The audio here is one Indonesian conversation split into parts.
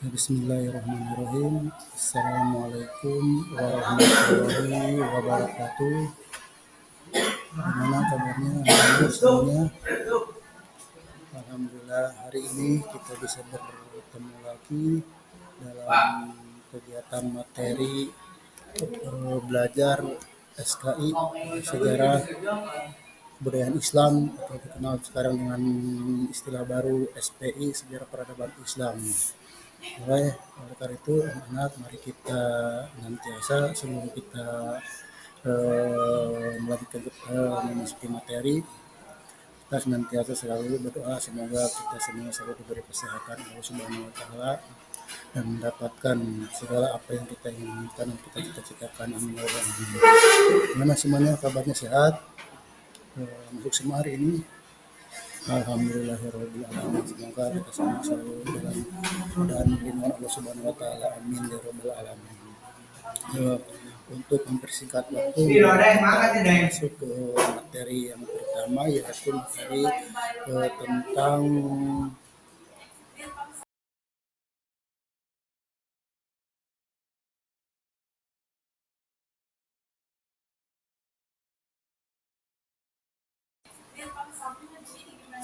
Bismillahirrahmanirrahim. Assalamualaikum warahmatullahi wabarakatuh. Gimana kabarnya anak-anak semuanya? Alhamdulillah hari ini kita bisa bertemu lagi dalam kegiatan materi belajar SKI Sejarah Kebudayaan Islam atau dikenal sekarang dengan istilah baru SPI Sejarah Peradaban Islam. Oleh karena itu anak-anak mari kita senantiasa sebelum kita melanjutkan memasuki materi, kita senantiasa selalu berdoa semoga kita semua selalu diberi kesehatan Allah Subhanahu wa taala dan mendapatkan segala apa yang kita inginkan dan kita cita-citakan. Amin ya rabbal alamin. Gimana semuanya kabarnya sehat? Masuk semua hari ini. Alhamdulillahirabbil alamin. Semoga kita semua selalu dalam keadaan lindungan Allah Subhanahu wa taala. Amin ya rabbal alamin. Untuk mempersingkat waktu, kita masuk ke materi yang pertama, yaitu materi tentang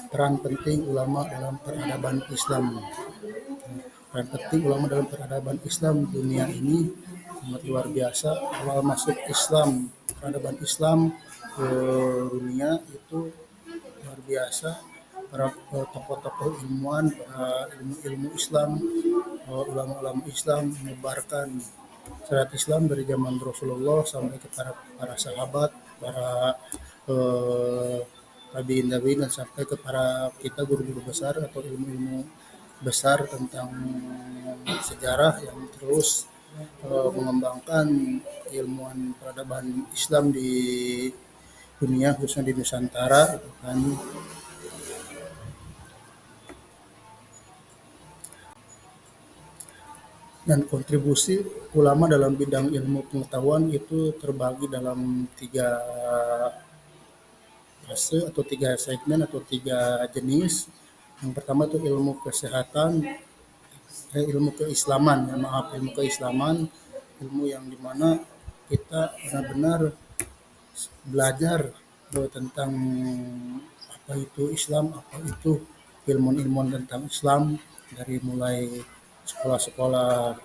peran penting ulama dalam peradaban Islam. Peran penting ulama dalam peradaban Islam dunia ini sangat luar biasa. Awal masuk Islam, peradaban Islam ke dunia itu luar biasa. Para tokoh-tokoh ilmuwan, para ilmu Islam, ulama-ulama Islam menyebarkan syariat Islam dari zaman Rasulullah sampai ke para sahabat, para tabiin dan sampai ke para kita guru-guru besar atau ilmu-ilmu besar tentang sejarah yang terus mengembangkan ilmuwan peradaban Islam di dunia khususnya di Nusantara itu kan. Dan kontribusi ulama dalam bidang ilmu pengetahuan itu terbagi dalam 3 fase atau 3 segmen atau 3 jenis. Yang pertama itu ilmu kesehatan, ilmu keislaman, ilmu keislaman, ilmu yang dimana kita benar-benar belajar tentang apa itu Islam, apa itu ilmuwan-ilmuwan tentang Islam, dari mulai sekolah-sekolah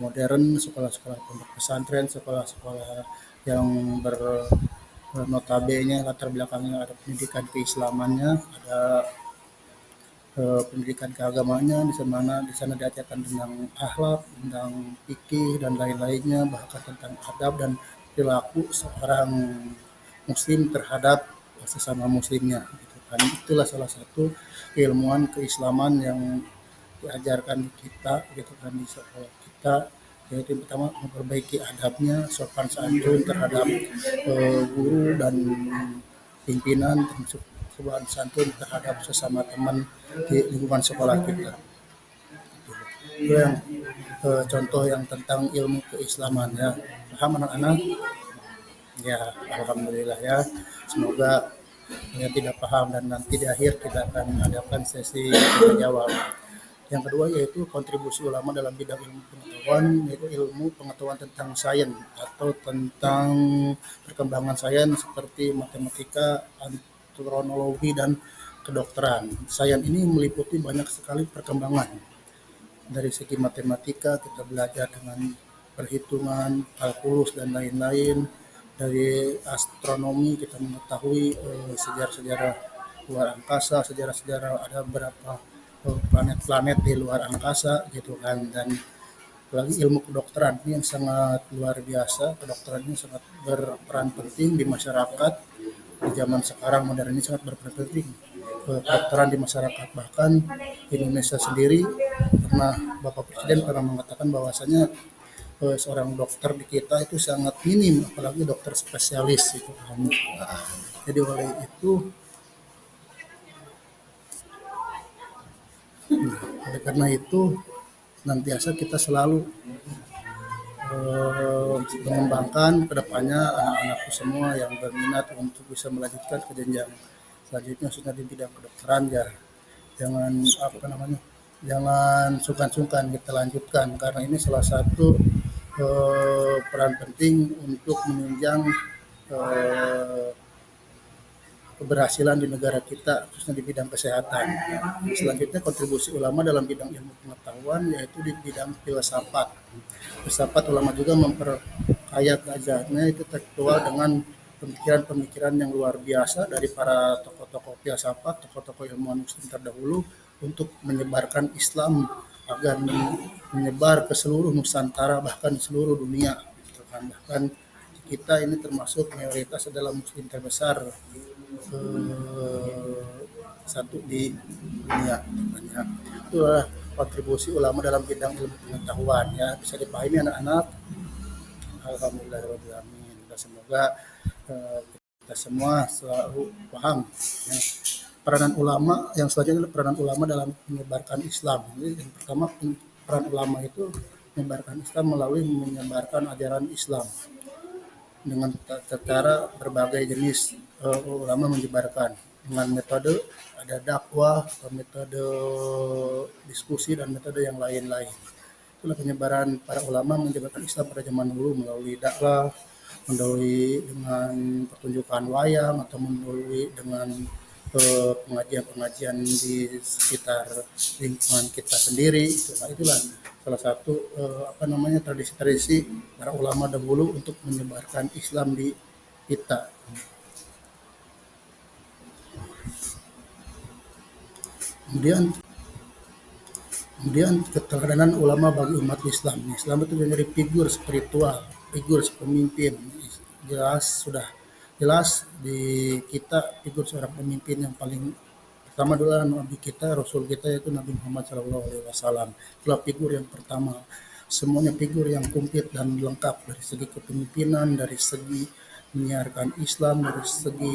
modern, sekolah-sekolah pondok pesantren, sekolah-sekolah yang notabene latar belakangnya ada pendidikan keislamannya, ada pendidikan keagamaannya, di sana diajarkan tentang akhlak, tentang fikih dan lain-lainnya, bahkan tentang adab dan perilaku seorang muslim terhadap sesama muslimnya gitu kan. Itulah salah satu keilmuan keislaman yang diajarkan di kita gitu kan, di sekolah kita, yaitu yang pertama memperbaiki adabnya, sopan santun terhadap guru dan pimpinan, termasuk sopan santun terhadap sesama teman di lingkungan sekolah kita. Itu yang contoh yang tentang ilmu keislaman ya. Paham anak-anak? Ya, alhamdulillah ya. Semoga yang tidak paham dan nanti di akhir kita akan adakan sesi tanya jawab. Yang kedua yaitu kontribusi ulama dalam bidang ilmu pengetahuan, yaitu ilmu pengetahuan tentang sains atau tentang perkembangan sains seperti matematika, astronomi dan kedokteran. Sains ini meliputi banyak sekali perkembangan. Dari segi matematika kita belajar dengan perhitungan, kalkulus dan lain-lain. Dari astronomi kita mengetahui sejarah-sejarah luar angkasa, sejarah-sejarah ada berapa planet-planet di luar angkasa gitu kan. Dan lagi ilmu kedokteran ini yang sangat luar biasa. Kedokteran ini sangat berperan penting di masyarakat. Di zaman sekarang modern ini sangat berperan penting kedokteran di masyarakat. Bahkan Indonesia sendiri pernah Bapak Presiden pernah mengatakan bahwasanya seorang dokter di kita itu sangat minim, apalagi dokter spesialis itu kan. Jadi oleh itu, oleh karena itu nantiasa kita selalu mengembangkan kedepannya anak-anakku semua yang berminat untuk bisa melanjutkan ke jenjang selanjutnya, khususnya di bidang kedokteran ya. Jangan apa namanya Jangan sungkan-sungkan kita lanjutkan karena ini salah satu peran penting untuk menunjang eh, keberhasilan di negara kita khususnya di bidang kesehatan. Selanjutnya kontribusi ulama dalam bidang ilmu pengetahuan yaitu di bidang filsafat. Filsafat ulama juga memperkaya keajaannya itu tertual dengan pemikiran-pemikiran yang luar biasa dari para tokoh-tokoh filsafat, tokoh-tokoh ilmuwan muslim terdahulu untuk menyebarkan Islam agar menyebar ke seluruh Nusantara bahkan seluruh dunia. Bahkan kita ini termasuk mayoritas adalah muslim terbesar satu di dunia katanya. Itulah kontribusi ulama dalam bidang ilmu pengetahuan ya bisa dipahami anak-anak. Alhamdulillahirobbilalamin. Semoga kita semua selalu paham ya. Peranan ulama yang selanjutnya adalah peranan ulama dalam menyebarkan Islam. Jadi yang pertama peran ulama itu menyebarkan Islam melalui menyebarkan ajaran Islam dengan cara berbagai jenis ulama menyebarkan dengan metode ada dakwah, metode diskusi dan metode yang lain-lain. Itulah penyebaran para ulama menyebarkan Islam pada zaman dulu melalui dakwah, melalui dengan pertunjukan wayang atau melalui dengan pengajian-pengajian di sekitar lingkungan kita sendiri. Itulah salah satu tradisi-tradisi para ulama dahulu untuk menyebarkan Islam di kita. Kemudian kemudian keteladanan ulama bagi umat Islam. Islam itu menjadi figur spiritual, figur pemimpin. Sudah jelas di kita figur seorang pemimpin yang paling pertama adalah Nabi kita, Rasul kita yaitu Nabi Muhammad SAW. Itulah figur yang pertama. Semuanya figur yang komplit dan lengkap dari segi kepemimpinan, dari segi menyiarkan Islam, dari segi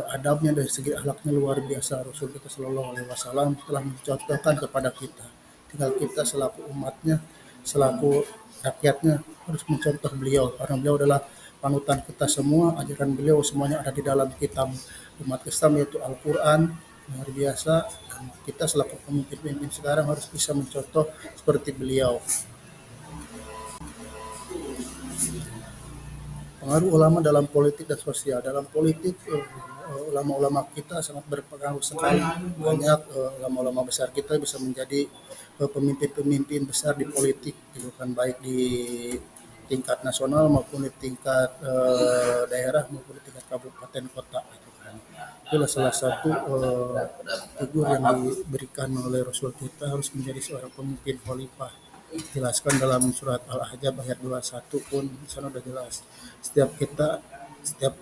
adabnya, dari segi akhlaknya luar biasa. Rasul kita Shallallahu Alaihi Wasallam telah mencontohkan kepada kita. Tinggal kita selaku umatnya, selaku rakyatnya harus mencontoh beliau karena beliau adalah panutan kita semua. Ajaran beliau semuanya ada di dalam kitab umat Islam yaitu Al-Quran, luar biasa, dan kita selaku pemimpin-pemimpin sekarang harus bisa mencontoh seperti beliau. Pengaruh ulama dalam politik dan sosial. Dalam politik ulama-ulama kita sangat berpengaruh sekali. Banyak ulama-ulama besar kita bisa menjadi pemimpin-pemimpin besar di politik gitu kan, baik di tingkat nasional maupun di tingkat daerah maupun di tingkat kabupaten kota gitu kan. Itulah salah satu figur yang diberikan oleh Rasul kita harus menjadi seorang pemimpin khalifah. Dijelaskan dalam surat Al-Ahzab ayat 21 pun di sana sudah jelas. Setiap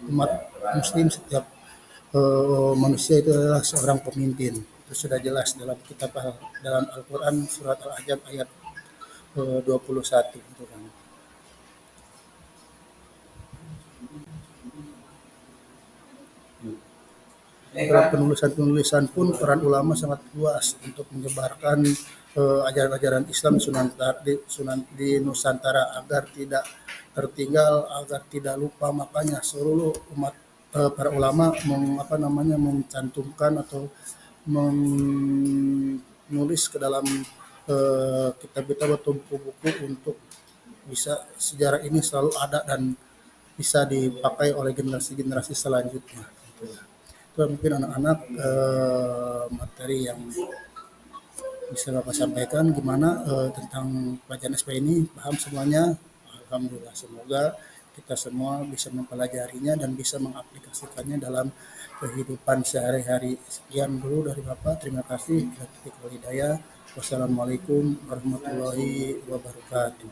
umat muslim, setiap manusia itu adalah seorang pemimpin. Itu sudah jelas dalam dalam Al-Qur'an surat Al-Ahzab ayat 21 gitu kan. Dalam penulisan-penulisan pun peran ulama sangat luas untuk menyebarkan ajaran-ajaran Islam di Nusantara agar tidak tertinggal, agar tidak lupa. Makanya seluruh umat para ulama mencantumkan atau menulis ke dalam kitab-kitab atau buku-buku untuk bisa sejarah ini selalu ada dan bisa dipakai oleh generasi-generasi selanjutnya. Itu mungkin anak-anak materi yang bisa Bapak sampaikan gimana tentang pelajaran SP ini, paham semuanya? Alhamdulillah, semoga kita semua bisa mempelajarinya dan bisa mengaplikasikannya dalam kehidupan sehari-hari. Sekian dulu dari Bapak, terima kasih. Wassalamualaikum warahmatullahi wabarakatuh.